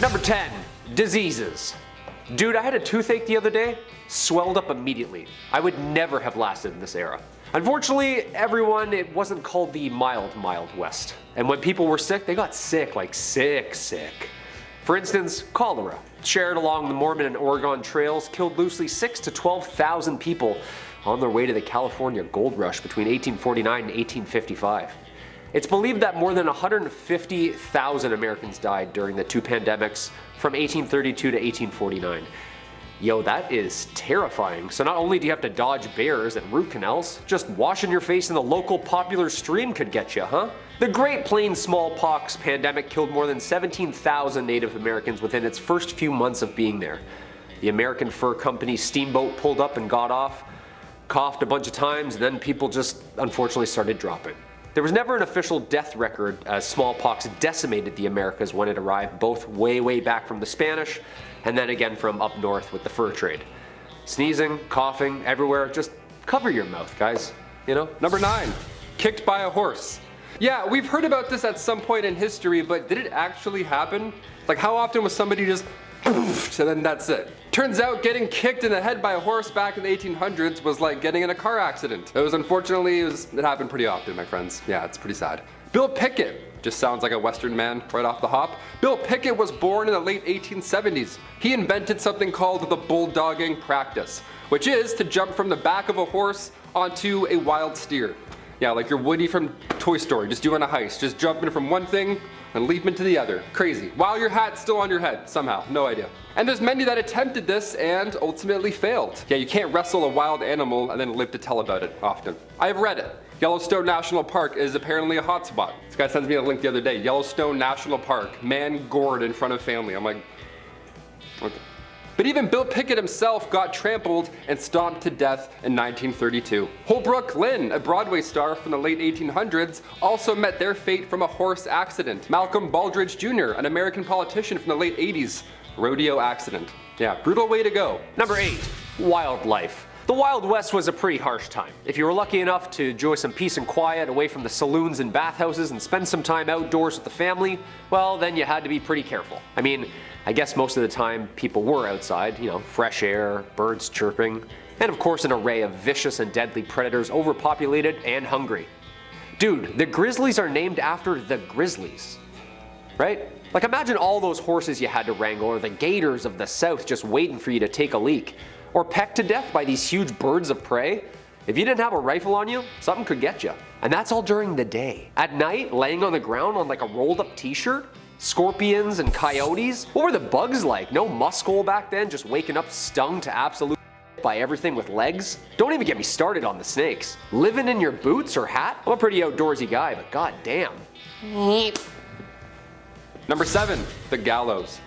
Number 10. Diseases. Dude, I had a toothache the other day, swelled up immediately. I would never have lasted in this era. Unfortunately, everyone, it wasn't called the mild West. And when people were sick, they got sick, like sick. For instance, cholera, shared along the Mormon and Oregon trails, killed loosely 6,000 to 12,000 people on their way to the California gold rush between 1849 and 1855. It's believed that more than 150,000 Americans died during the two pandemics from 1832 to 1849. Yo, that is terrifying. So not only do you have to dodge bears and root canals, just washing your face in the local popular stream could get you, huh? The Great Plains smallpox pandemic killed more than 17,000 Native Americans within its first few months of being there. The American Fur Company steamboat pulled up and got off, coughed a bunch of times, and then people just unfortunately started dropping. There was never an official death record as smallpox decimated the Americas when it arrived, both way back from the Spanish and then again from up north with the fur trade. Sneezing, coughing, everywhere, just cover your mouth, guys, you know? Number 9. Kicked by a horse. Yeah, we've heard about this at some point in history, but did it actually happen? Like, how often was somebody just and then that's it? Turns out getting kicked in the head by a horse back in the 1800s was like getting in a car accident. It happened pretty often, my friends. Yeah, it's pretty sad. Bill Pickett, just sounds like a Western man right off the hop. Bill Pickett was born in the late 1870s. He invented something called the bulldogging practice, which is to jump from the back of a horse onto a wild steer. Yeah, like your Woody from Toy Story, just doing a heist, just jumping from one thing and leaping to the other. Crazy. While your hat's still on your head, somehow, no idea. And there's many that attempted this and ultimately failed. Yeah, you can't wrestle a wild animal and then live to tell about it often. I've read it. Yellowstone National Park is apparently a hotspot. This guy sends me a link the other day. Yellowstone National Park, man gored in front of family. I'm like, okay. But even Bill Pickett himself got trampled and stomped to death in 1932. Holbrook Lynn, a Broadway star from the late 1800s, also met their fate from a horse accident. Malcolm Baldrige Jr., an American politician from the late 80s, rodeo accident. Yeah, brutal way to go. Number 8. Wildlife. The Wild West was a pretty harsh time. If you were lucky enough to enjoy some peace and quiet away from the saloons and bathhouses and spend some time outdoors with the family, well, then you had to be pretty careful. I mean, I guess most of the time people were outside, you know, fresh air, birds chirping, and of course an array of vicious and deadly predators, overpopulated and hungry. Dude, the grizzlies are named after the grizzlies, right? Like, imagine all those horses you had to wrangle, or the gators of the south just waiting for you to take a leak, or pecked to death by these huge birds of prey. If you didn't have a rifle on you, something could get you. And that's all during the day. At night, laying on the ground on like a rolled up t-shirt, scorpions and coyotes? What were the bugs like? No muskole back then, just waking up stung to absolute by everything with legs? Don't even get me started on the snakes. Living in your boots or hat? I'm a pretty outdoorsy guy, but god damn. Number 7, the gallows.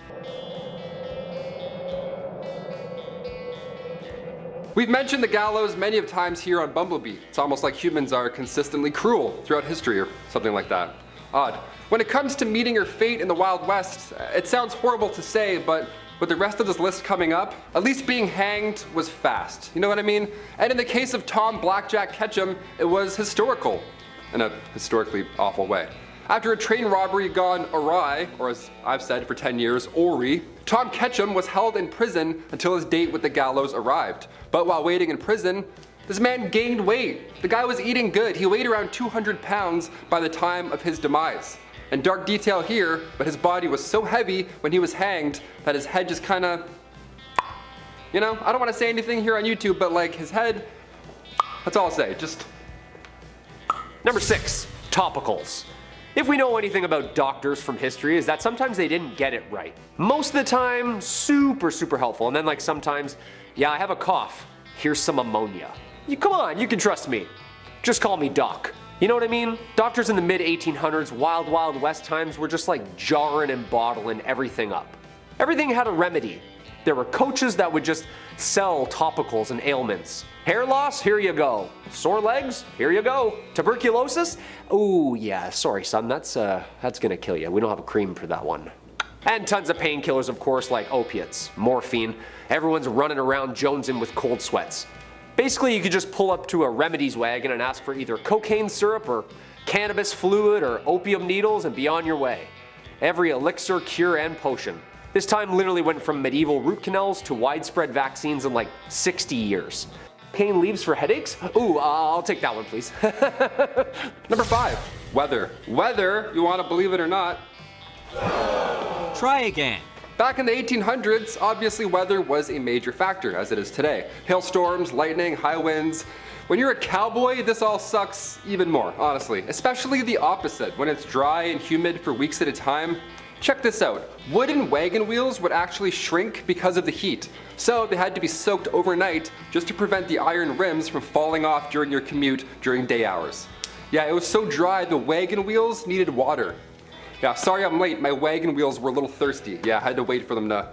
We've mentioned the gallows many of times here on Bumblebee. It's almost like humans are consistently cruel throughout history or something like that. Odd. When it comes to meeting your fate in the Wild West, it sounds horrible to say, but with the rest of this list coming up, at least being hanged was fast. You know what I mean? And in the case of Tom Blackjack Ketchum, it was historical in a historically awful way. After a train robbery gone awry, or as I've said for 10 years, Ori, Tom Ketchum was held in prison until his date with the gallows arrived. But while waiting in prison, this man gained weight. The guy was eating good. He weighed around 200 pounds by the time of his demise. And dark detail here, but his body was so heavy when he was hanged that his head just kinda, you know, I don't want to say anything here on YouTube, but like his head, that's all I'll say, just. Number 6, topicals. If we know anything about doctors from history, is that sometimes they didn't get it right. Most of the time, super helpful, and then like sometimes, yeah, I have a cough, here's some ammonia. Come on, you can trust me. Just call me Doc. You know what I mean? Doctors in the mid-1800s, wild west times were just like jarring and bottling everything up. Everything had a remedy. There were coaches that would just sell topicals and ailments. Hair loss? Here you go. Sore legs? Here you go. Tuberculosis? Ooh, yeah, sorry son, that's gonna kill you. We don't have a cream for that one. And tons of painkillers, of course, like opiates, morphine. Everyone's running around jonesing with cold sweats. Basically, you could just pull up to a remedies wagon and ask for either cocaine syrup or cannabis fluid or opium needles and be on your way. Every elixir, cure, and potion. This time literally went from medieval root canals to widespread vaccines in like 60 years. Cocaine leaves for headaches? Ooh, I'll take that one, please. Number 5, weather. Weather, you want to believe it or not. Try again. Back in the 1800s, obviously weather was a major factor, as it is today. Hailstorms, lightning, high winds. When you're a cowboy, this all sucks even more, honestly. Especially the opposite, when it's dry and humid for weeks at a time. Check this out. Wooden wagon wheels would actually shrink because of the heat. So they had to be soaked overnight just to prevent the iron rims from falling off during your commute during day hours. Yeah, it was so dry the wagon wheels needed water. Yeah, sorry I'm late, my wagon wheels were a little thirsty. Yeah, I had to wait for them to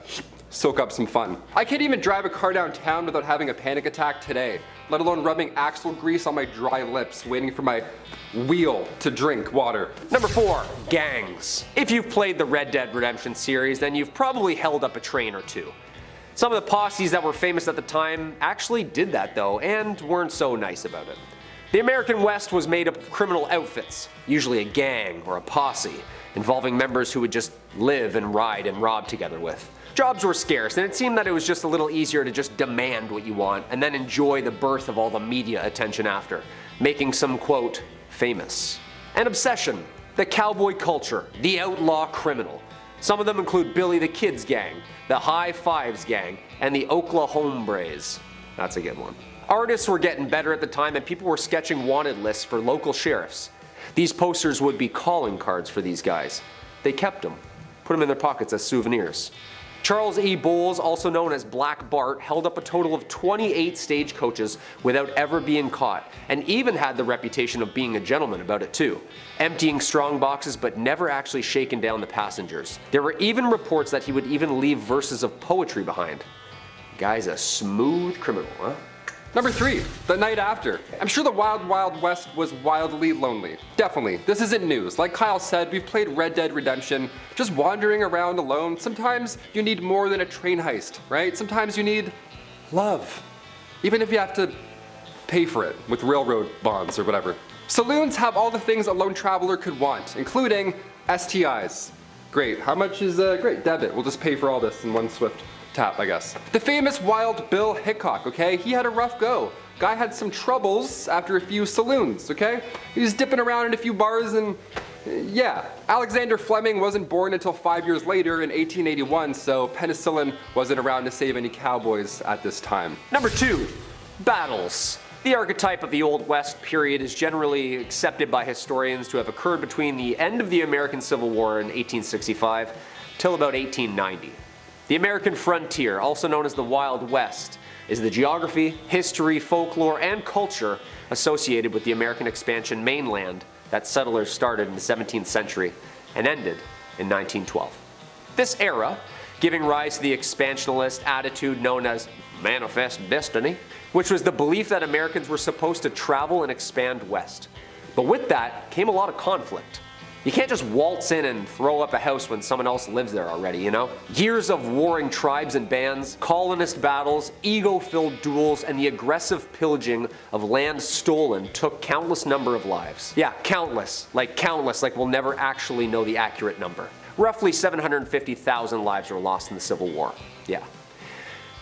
soak up some fun. I can't even drive a car downtown without having a panic attack today, let alone rubbing axle grease on my dry lips, waiting for my wheel to drink water. Number 4, gangs. If you've played the Red Dead Redemption series, then you've probably held up a train or two. Some of the posses that were famous at the time actually did that though, and weren't so nice about it. The American West was made up of criminal outfits, usually a gang or a posse, involving members who would just live and ride and rob together with. Jobs were scarce, and it seemed that it was just a little easier to just demand what you want and then enjoy the birth of all the media attention after, making some, quote, famous. An obsession, the cowboy culture, the outlaw criminal. Some of them include Billy the Kid's gang, the High Fives gang, and the Oklahombres. That's a good one. Artists were getting better at the time, and people were sketching wanted lists for local sheriffs. These posters would be calling cards for these guys. They kept them, put them in their pockets as souvenirs. Charles E. Bowles, also known as Black Bart, held up a total of 28 stagecoaches without ever being caught, and even had the reputation of being a gentleman about it too, emptying strong boxes but never actually shaking down the passengers. There were even reports that he would even leave verses of poetry behind. Guy's a smooth criminal, huh? Number 3, the night after. I'm sure the Wild Wild West was wildly lonely. Definitely, this isn't news. Like Kyle said, we've played Red Dead Redemption, just wandering around alone. Sometimes you need more than a train heist, right? Sometimes you need love. Even if you have to pay for it with railroad bonds or whatever. Saloons have all the things a lone traveler could want, including STIs. Great, how much is, great, debit. We'll just pay for all this in one swift tap, I guess. The famous Wild Bill Hickok, okay? He had a rough go. Guy had some troubles after a few saloons, okay? He was dipping around in a few bars and yeah. Alexander Fleming wasn't born until 5 years later in 1881, so penicillin wasn't around to save any cowboys at this time. Number 2, battles. The archetype of the Old West period is generally accepted by historians to have occurred between the end of the American Civil War in 1865 till about 1890. The American frontier, also known as the Wild West, is the geography, history, folklore, and culture associated with the American expansion mainland that settlers started in the 17th century and ended in 1912. This era, giving rise to the expansionist attitude known as manifest destiny, which was the belief that Americans were supposed to travel and expand west. But with that came a lot of conflict. You can't just waltz in and throw up a house when someone else lives there already, you know? Years of warring tribes and bands, colonist battles, ego-filled duels, and the aggressive pillaging of land stolen took countless number of lives. Yeah, countless, like we'll never actually know the accurate number. Roughly 750,000 lives were lost in the Civil War. Yeah,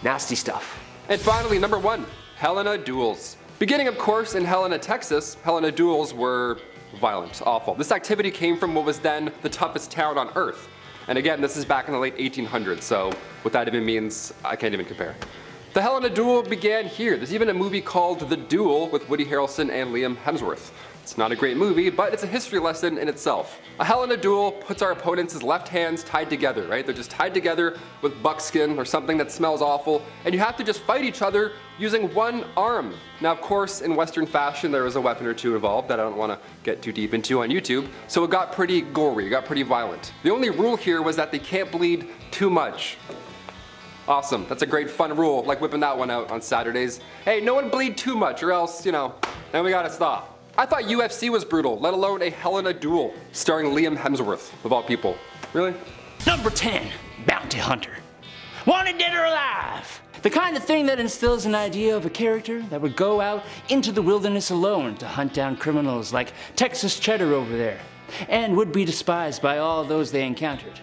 nasty stuff. And finally, number 1, Helena duels. Beginning, of course, in Helena, Texas, Helena duels were violent, awful. This activity came from what was then the toughest town on earth. And again, this is back in the late 1800s, so what that even means, I can't even compare. The Helena duel began here. There's even a movie called The Duel with Woody Harrelson and Liam Hemsworth. It's not a great movie, but it's a history lesson in itself. A Helena duel puts our opponents' left hands tied together, right? They're just tied together with buckskin or something that smells awful, and you have to just fight each other using one arm. Now, of course, in Western fashion, there was a weapon or two involved that I don't want to get too deep into on YouTube, so it got pretty gory, it got pretty violent. The only rule here was that they can't bleed too much. Awesome, that's a great fun rule, like whipping that one out on Saturdays. Hey, no one bleed too much or else, you know, then we gotta stop. I thought UFC was brutal, let alone a Helena duel, starring Liam Hemsworth, of all people. Really? Number 10, Bounty Hunter. Wanted dead or alive. The kind of thing that instills an idea of a character that would go out into the wilderness alone to hunt down criminals like Texas Cheddar over there, and would be despised by all those they encountered.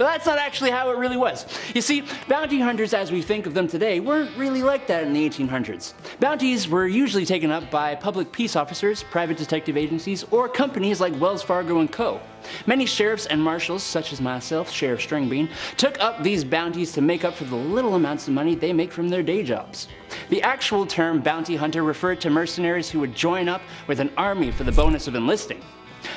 But that's not actually how it really was. You see, bounty hunters as we think of them today weren't really like that in the 1800s. Bounties were usually taken up by public peace officers, private detective agencies, or companies like Wells Fargo & Co. Many sheriffs and marshals, such as myself, Sheriff Stringbean, took up these bounties to make up for the little amounts of money they make from their day jobs. The actual term bounty hunter referred to mercenaries who would join up with an army for the bonus of enlisting.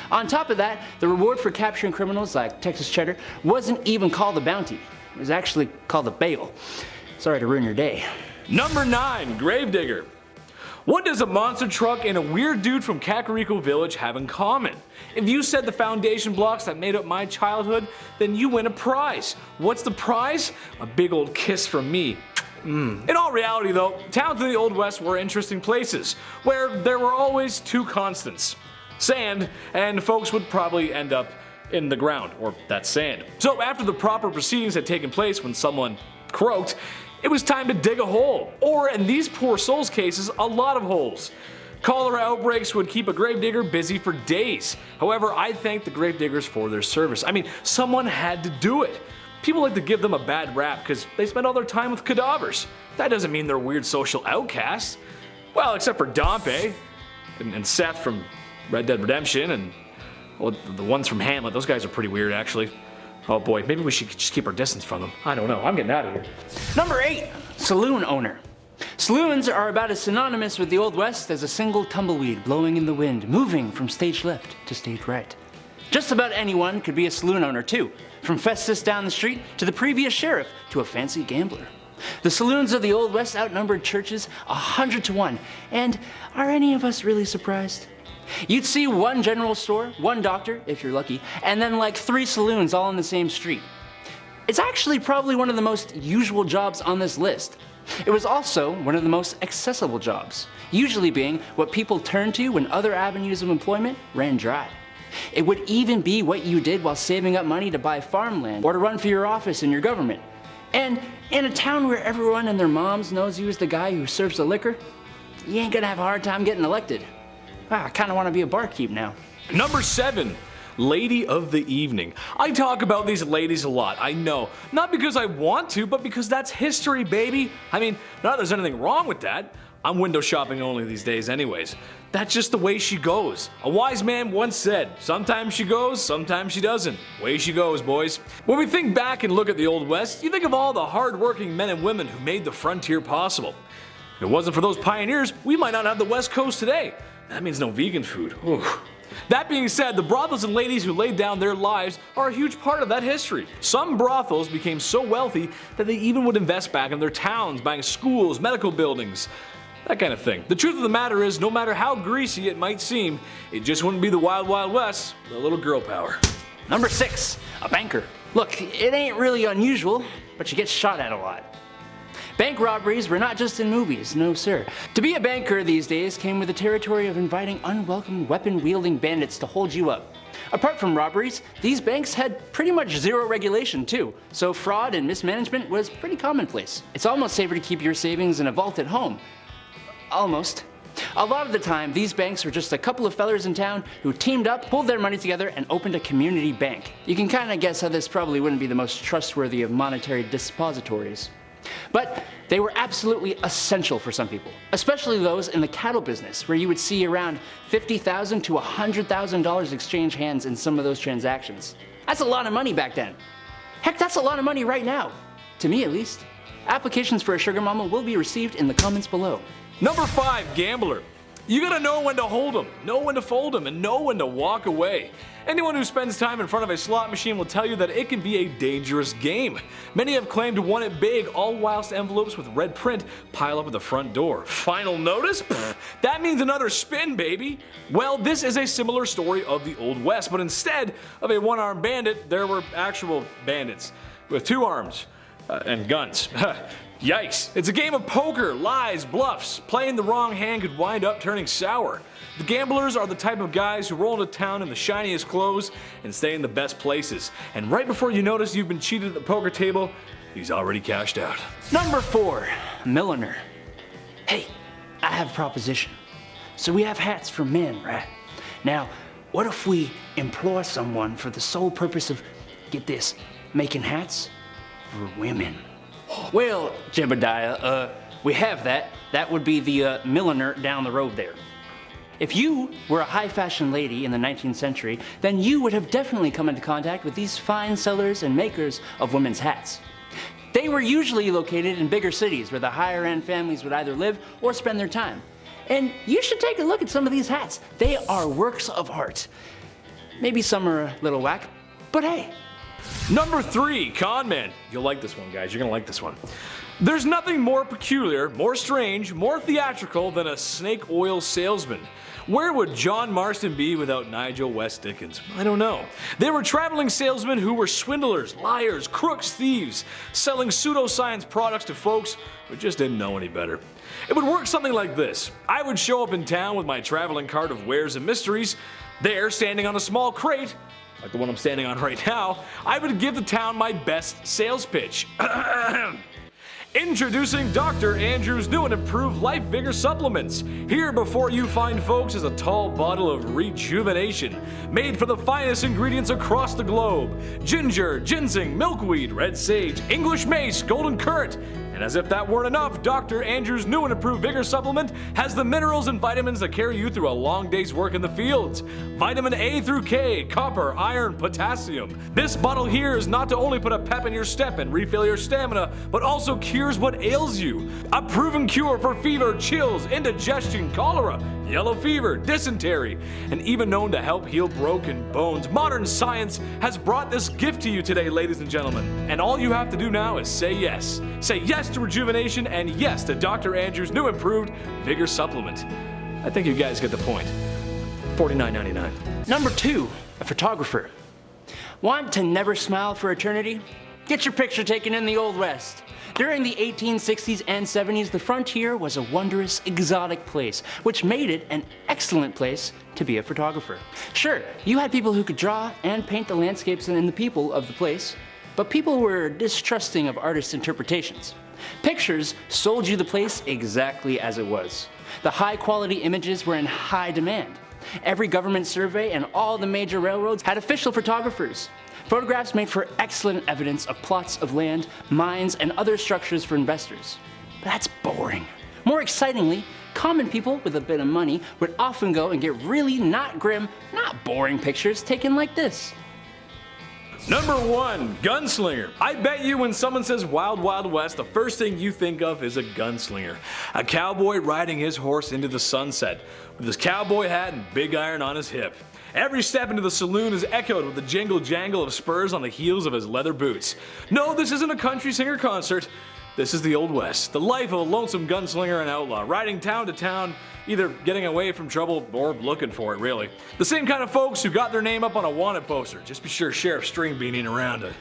On top of that, the reward for capturing criminals like Texas Cheddar wasn't even called a bounty. It was actually called a bail. Sorry to ruin your day. Number 9, Gravedigger. What does a monster truck and a weird dude from Kakariko Village have in common? If you said the foundation blocks that made up my childhood, then you win a prize. What's the prize? A big old kiss from me. In all reality though, towns in the Old West were interesting places, where there were always two constants. Sand, and folks would probably end up in the ground, or that sand. So after the proper proceedings had taken place when someone croaked, it was time to dig a hole, or in these poor souls' cases, a lot of holes. Cholera outbreaks would keep a gravedigger busy for days. However, I thank the gravediggers for their service. I mean, someone had to do it. People like to give them a bad rap because they spend all their time with cadavers. That doesn't mean they're weird social outcasts. Well, except for Dompe and Seth from Red Dead Redemption and well, the ones from Hamlet. Those guys are pretty weird, actually. Oh boy, maybe we should just keep our distance from them. I don't know, I'm getting out of here. Number 8, saloon owner. Saloons are about as synonymous with the Old West as a single tumbleweed blowing in the wind, moving from stage left to stage right. Just about anyone could be a saloon owner too, from Festus down the street to the previous sheriff to a fancy gambler. The saloons of the Old West outnumbered churches 100 to 1, and are any of us really surprised? You'd see one general store, one doctor, if you're lucky, and then like 3 saloons all on the same street. It's actually probably one of the most usual jobs on this list. It was also one of the most accessible jobs, usually being what people turned to when other avenues of employment ran dry. It would even be what you did while saving up money to buy farmland or to run for your office in your government. And in a town where everyone and their moms knows you as the guy who serves the liquor, you ain't gonna have a hard time getting elected. I kinda wanna be a barkeep now. Number 7, Lady of the Evening. I talk about these ladies a lot, I know. Not because I want to, but because that's history, baby. I mean, not that there's anything wrong with that. I'm window shopping only these days anyways. That's just the way she goes. A wise man once said, sometimes she goes, sometimes she doesn't. Way she goes, boys. When we think back and look at the Old West, you think of all the hard-working men and women who made the frontier possible. If it wasn't for those pioneers, we might not have the West Coast today. That means no vegan food. Ooh. That being said, the brothels and ladies who laid down their lives are a huge part of that history. Some brothels became so wealthy that they even would invest back in their towns, buying schools, medical buildings, that kind of thing. The truth of the matter is, no matter how greasy it might seem, it just wouldn't be the Wild Wild West with a little girl power. Number 6, a banker. Look, it ain't really unusual, but you get shot at a lot. Bank robberies were not just in movies, no sir. To be a banker these days came with the territory of inviting unwelcome weapon-wielding bandits to hold you up. Apart from robberies, these banks had pretty much zero regulation too, so fraud and mismanagement was pretty commonplace. It's almost safer to keep your savings in a vault at home. Almost. A lot of the time, these banks were just a couple of fellers in town who teamed up, pulled their money together, and opened a community bank. You can kinda guess how this probably wouldn't be the most trustworthy of monetary depositories. But they were absolutely essential for some people, especially those in the cattle business, where you would see around $50,000 to $100,000 exchange hands in some of those transactions. That's a lot of money back then. Heck, that's a lot of money right now. To me, at least. Applications for a sugar mama will be received in the comments below. Number 5, Gambler. You gotta know when to hold 'em, know when to fold 'em, and know when to walk away. Anyone who spends time in front of a slot machine will tell you that it can be a dangerous game. Many have claimed to won it big, all whilst envelopes with red print pile up at the front door. Final notice? Pfft, that means another spin, baby. Well, this is a similar story of the Old West, but instead of a one-armed bandit, there were actual bandits with 2 arms and guns. Yikes. It's a game of poker, lies, bluffs. Playing the wrong hand could wind up turning sour. The gamblers are the type of guys who roll into town in the shiniest clothes and stay in the best places. And right before you notice you've been cheated at the poker table, he's already cashed out. Number 4, milliner. Hey, I have a proposition. So we have hats for men, right? Now, what if we employ someone for the sole purpose of, get this, making hats for women. Well, Jebediah, we have that. That would be the milliner down the road there. If you were a high fashion lady in the 19th century, then you would have definitely come into contact with these fine sellers and makers of women's hats. They were usually located in bigger cities where the higher end families would either live or spend their time. And you should take a look at some of these hats. They are works of art. Maybe some are a little whack, but hey. Number 3, con man. You'll like this one, guys. You're gonna like this one. There's nothing more peculiar, more strange, more theatrical than a snake oil salesman. Where would John Marston be without Nigel West Dickens? I don't know. They were traveling salesmen who were swindlers, liars, crooks, thieves, selling pseudoscience products to folks who just didn't know any better. It would work something like this. I would show up in town with my traveling cart of wares and mysteries. There, standing on a small crate, like the one I'm standing on right now, I would give the town my best sales pitch. Introducing Dr. Andrew's new and improved Life Vigor supplements. Here before you find folks is a tall bottle of rejuvenation, made from the finest ingredients across the globe. Ginger, ginseng, milkweed, red sage, English mace, golden currant. And as if that weren't enough, Dr. Andrew's new and improved Vigor supplement has the minerals and vitamins that carry you through a long day's work in the fields. Vitamin A through K, copper, iron, potassium. This bottle here is not to only put a pep in your step and refill your stamina, but also cures what ails you. A proven cure for fever, chills, indigestion, cholera, yellow fever, dysentery, and even known to help heal broken bones. Modern science has brought this gift to you today, ladies and gentlemen. And all you have to do now is say yes. Say yes to rejuvenation and yes to Dr. Andrew's new improved Vigor supplement. I think you guys get the point. $49.99. Number 2, a photographer. Want to never smile for eternity? Get your picture taken in the Old West. During the 1860s and 70s, the frontier was a wondrous, exotic place, which made it an excellent place to be a photographer. Sure, you had people who could draw and paint the landscapes and the people of the place, but people were distrusting of artists' interpretations. Pictures sold you the place exactly as it was. The high-quality images were in high demand. Every government survey and all the major railroads had official photographers. Photographs made for excellent evidence of plots of land, mines, and other structures for investors. But that's boring. More excitingly, common people with a bit of money would often go and get really not grim, not boring pictures taken like this. Number 1, gunslinger. I bet you when someone says Wild Wild West, the first thing you think of is a gunslinger. A cowboy riding his horse into the sunset, with his cowboy hat and big iron on his hip. Every step into the saloon is echoed with the jingle jangle of spurs on the heels of his leather boots. No, this isn't a country singer concert. This is the Old West, the life of a lonesome gunslinger and outlaw, riding town to town, either getting away from trouble or looking for it, really. The same kind of folks who got their name up on a wanted poster. Just be sure Sheriff Stringbean ain't around to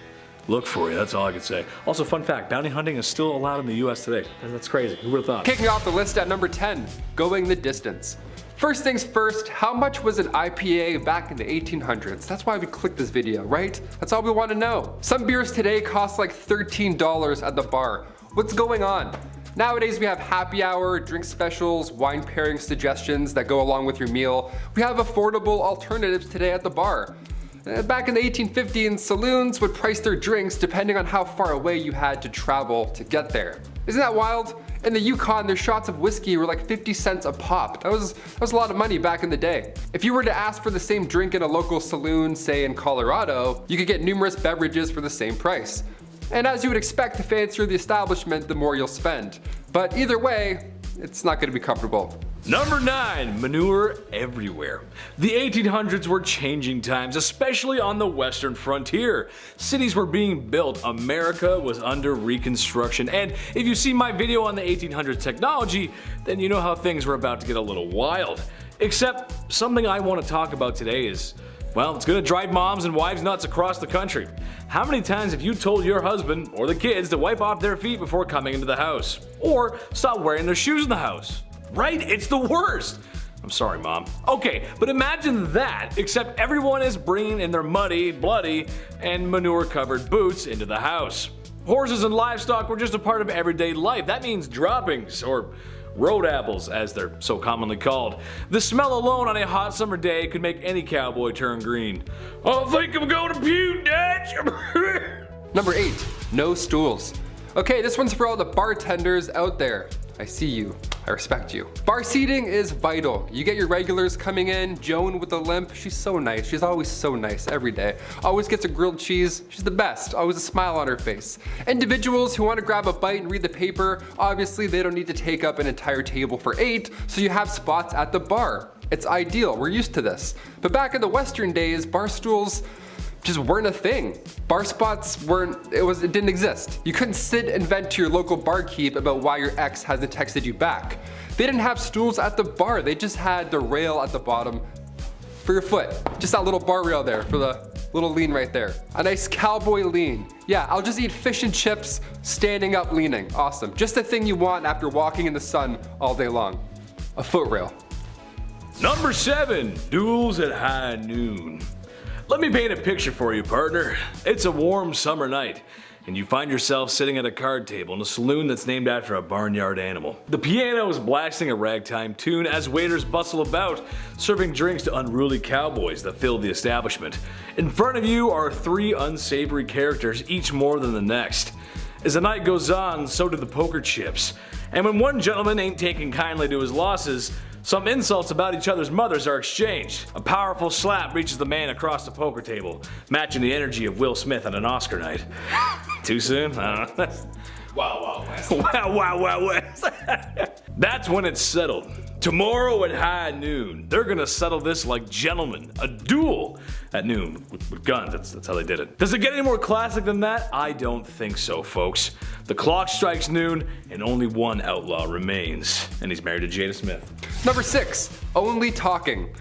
look for you, that's all I can say. Also, fun fact, bounty hunting is still allowed in the US today. That's crazy, who would've thought? Kicking off the list at number 10, going the distance. First things first, how much was an IPA back in the 1800s? That's why we clicked this video, right? That's all we want to know. Some beers today cost like $13 at the bar. What's going on? Nowadays we have happy hour, drink specials, wine pairing suggestions that go along with your meal. We have affordable alternatives today at the bar. Back in the 1850s, saloons would price their drinks depending on how far away you had to travel to get there. Isn't that wild? In the Yukon, their shots of whiskey were like 50 cents a pop. That was a lot of money back in the day. If you were to ask for the same drink in a local saloon, say in Colorado, you could get numerous beverages for the same price. And as you would expect, the fancier the establishment, the more you'll spend. But either way, it's not gonna be comfortable. Number 9, manure everywhere. The 1800s were changing times, especially on the western frontier. Cities were being built, America was under reconstruction, and if you see my video on the 1800s technology, then you know how things were about to get a little wild. Except, something I want to talk about today is, well, it's gonna drive moms and wives nuts across the country. How many times have you told your husband or the kids to wipe off their feet before coming into the house? Or stop wearing their shoes in the house? Right? It's the worst. I'm sorry, Mom. Okay, but imagine that, except everyone is bringing in their muddy, bloody, and manure-covered boots into the house. Horses and livestock were just a part of everyday life. That means droppings, or road apples, as they're so commonly called. The smell alone on a hot summer day could make any cowboy turn green. I think I'm going to puke, Dad. Number 8, no stools. Okay, this one's for all the bartenders out there. I see you. I respect you. Bar seating is vital. You get your regulars coming in. Joan with a limp, she's so nice. She's always so nice every day. Always gets a grilled cheese. She's the best. Always a smile on her face. Individuals who want to grab a bite and read the paper, obviously they don't need to take up an entire table for 8, so you have spots at the bar. It's ideal. We're used to this. But back in the Western days, bar stools just weren't a thing. Bar spots it didn't exist. You couldn't sit and vent to your local barkeep about why your ex hasn't texted you back. They didn't have stools at the bar, they just had the rail at the bottom for your foot. Just that little bar rail there for the little lean right there. A nice cowboy lean. Yeah, I'll just eat fish and chips, standing up leaning. Awesome. Just the thing you want after walking in the sun all day long. A foot rail. Number 7, duels at high noon. Let me paint a picture for you, partner. It's a warm summer night, and you find yourself sitting at a card table in a saloon that's named after a barnyard animal. The piano is blasting a ragtime tune as waiters bustle about, serving drinks to unruly cowboys that fill the establishment. In front of you are 3 unsavory characters, each more than the next. As the night goes on, so do the poker chips. And when one gentleman ain't taking kindly to his losses, some insults about each other's mothers are exchanged. A powerful slap reaches the man across the poker table, matching the energy of Will Smith on an Oscar night. Too soon? I don't know. Wow, wow, West. Wow, West. That's when it's settled. Tomorrow at high noon, they're gonna settle this like gentlemen. A duel at noon with guns. That's how they did it. Does it get any more classic than that? I don't think so, folks. The clock strikes noon, and only one outlaw remains, and he's married to Jada Smith. Number 6, only talking.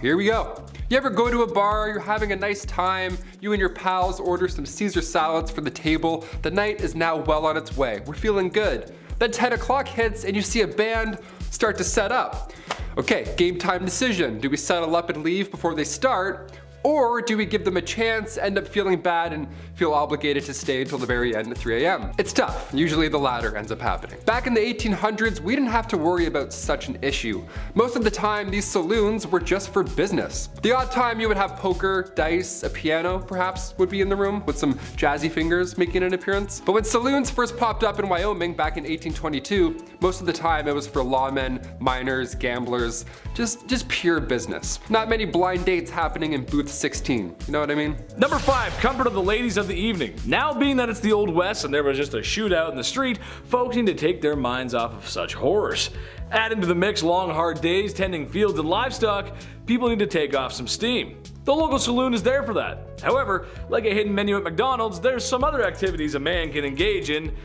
Here we go. You ever go to a bar, you're having a nice time, you and your pals order some Caesar salads for the table, the night is now well on its way, we're feeling good. Then 10 o'clock hits and you see a band start to set up. Okay, game time decision. Do we settle up and leave before they start? Or do we give them a chance, end up feeling bad, and feel obligated to stay until the very end at 3 a.m.? It's tough. Usually the latter ends up happening. Back in the 1800s, we didn't have to worry about such an issue. Most of the time, these saloons were just for business. The odd time you would have poker, dice, a piano, perhaps, would be in the room, with some jazzy fingers making an appearance. But when saloons first popped up in Wyoming back in 1822, most of the time it was for lawmen, miners, gamblers, just pure business. Not many blind dates happening in booth 16, you know what I mean? Number 5, comfort of the ladies of the evening. Now being that it's the Old West and there was just a shootout in the street, folks need to take their minds off of such horrors. Add into the mix long hard days tending fields and livestock, people need to take off some steam. The local saloon is there for that. However, like a hidden menu at McDonald's, there's some other activities a man can engage in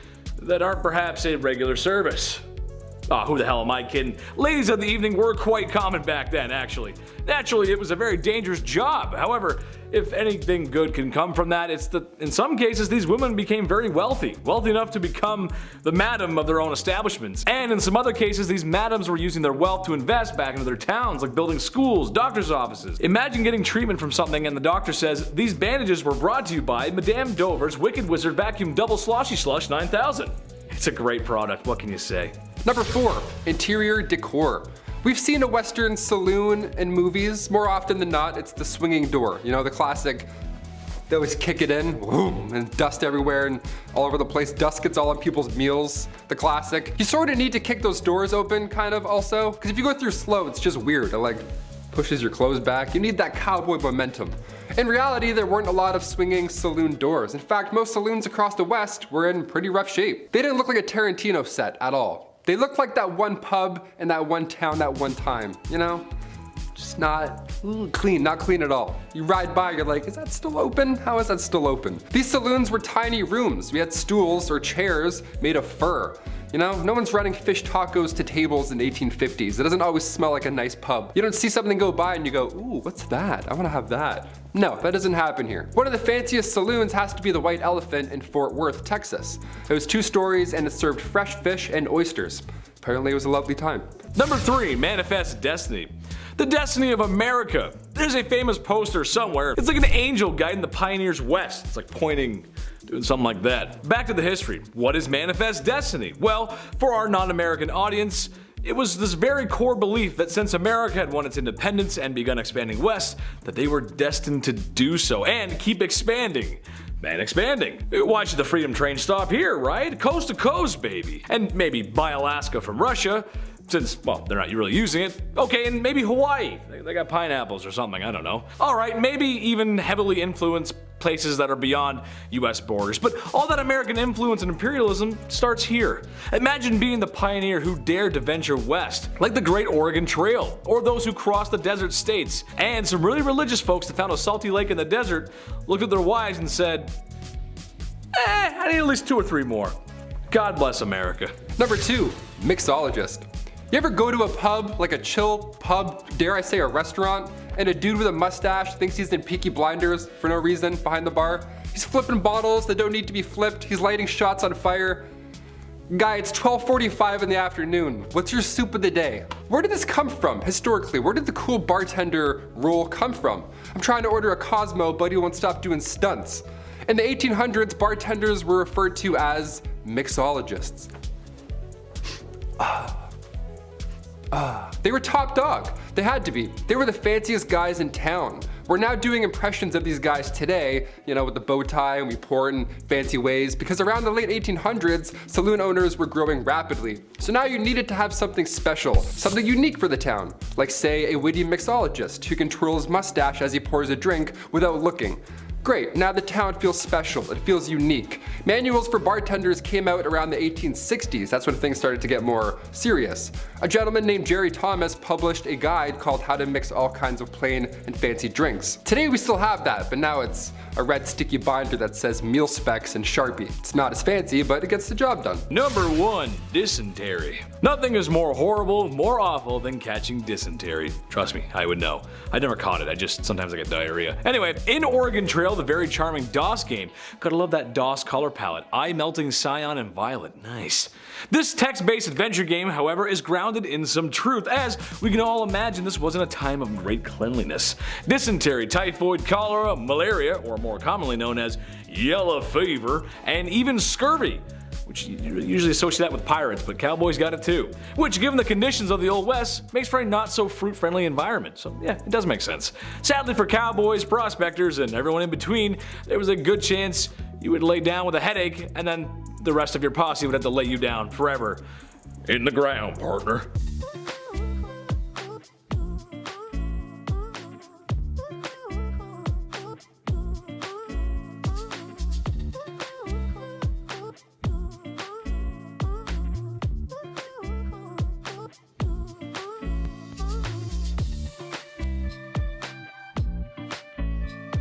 that aren't perhaps a regular service. Who the hell am I kidding? Ladies of the evening were quite common back then, actually. Naturally, it was a very dangerous job. However, if anything good can come from that, it's that in some cases these women became very wealthy enough to become the madam of their own establishments. And in some other cases, these madams were using their wealth to invest back into their towns, like building schools, doctor's offices. Imagine getting treatment from something and the doctor says, "These bandages were brought to you by Madame Dover's Wicked Wizard Vacuum Double Sloshy Slush 9000. It's a great product, what can you say? Number 4, interior decor. We've seen a Western saloon in movies. More often than not, it's the swinging door. You know, the classic, they always kick it in, boom, and dust everywhere and all over the place. Dust gets all on people's meals, the classic. You sort of need to kick those doors open, kind of, also. Because if you go through slow, it's just weird. It like pushes your clothes back. You need that cowboy momentum. In reality, there weren't a lot of swinging saloon doors. In fact, most saloons across the West were in pretty rough shape. They didn't look like a Tarantino set at all. They looked like that one pub in that one town that one time, you know? Just not clean, not clean at all. You ride by, you're like, is that still open? How is that still open? These saloons were tiny rooms. We had stools or chairs made of fur. You know, no one's running fish tacos to tables in 1850s. It doesn't always smell like a nice pub. You don't see something go by and you go, ooh, what's that? I wanna have that. No, that doesn't happen here. One of the fanciest saloons has to be the White Elephant in Fort Worth, Texas. It was 2 stories and it served fresh fish and oysters. Apparently it was a lovely time. Number 3, manifest destiny. The destiny of America. There's a famous poster somewhere. It's like an angel guiding the pioneers west. It's like pointing, doing something like that. Back to the history. What is manifest destiny? Well, for our non-American audience, it was this very core belief that since America had won its independence and begun expanding west, that they were destined to do so and keep expanding. and expanding. Why should the Freedom Train stop here, right? Coast to coast, baby. And maybe buy Alaska from Russia, since, well, they're not really using it. Okay, and maybe Hawaii. They got pineapples or something, I don't know. Alright, maybe even heavily influenced places that are beyond US borders. But all that American influence and imperialism starts here. Imagine being the pioneer who dared to venture west, like the Great Oregon Trail, or those who crossed the desert states. And some really religious folks that found a salty lake in the desert looked at their wives and said, I need at least 2 or 3 more. God bless America. Number 2, mixologist. You ever go to a pub, like a chill pub, dare I say a restaurant, and a dude with a mustache thinks he's in Peaky Blinders for no reason behind the bar? He's flipping bottles that don't need to be flipped, he's lighting shots on fire. Guy, it's 12:45 in the afternoon. What's your soup of the day? Where did this come from historically? Where did the cool bartender role come from? I'm trying to order a Cosmo, but he won't stop doing stunts. In the 1800s, bartenders were referred to as mixologists. They were top dog. They had to be. They were the fanciest guys in town. We're now doing impressions of these guys today, you know, with the bow tie, and we pour it in fancy ways, because around the late 1800s, saloon owners were growing rapidly. So now you needed to have something special, something unique for the town, like say a witty mixologist who can twirl his mustache as he pours a drink without looking. Great, now the town feels special, it feels unique. Manuals for bartenders came out around the 1860s, that's when things started to get more serious. A gentleman named Jerry Thomas published a guide called How to Mix All Kinds of Plain and Fancy Drinks. Today we still have that, but now it's a red sticky binder that says meal specs and Sharpie. It's not as fancy, but it gets the job done. Number 1, dysentery. Nothing is more horrible, more awful than catching dysentery. Trust me, I would know. I never caught it, sometimes I get diarrhea. Anyway, in Oregon Trail, the very charming DOS game. Gotta love that DOS color palette. Eye melting cyan and violet, nice. This text-based adventure game, however, is grounded in some truth, as we can all imagine this wasn't a time of great cleanliness. Dysentery, typhoid, cholera, malaria, or more commonly known as yellow fever, and even scurvy, which you usually associate that with pirates, but cowboys got it too. Which, given the conditions of the Old West, makes for a not so fruit-friendly environment. So yeah, it does make sense. Sadly for cowboys, prospectors, and everyone in between, there was a good chance you would lay down with a headache, and then the rest of your posse would have to lay you down forever. In the ground, partner.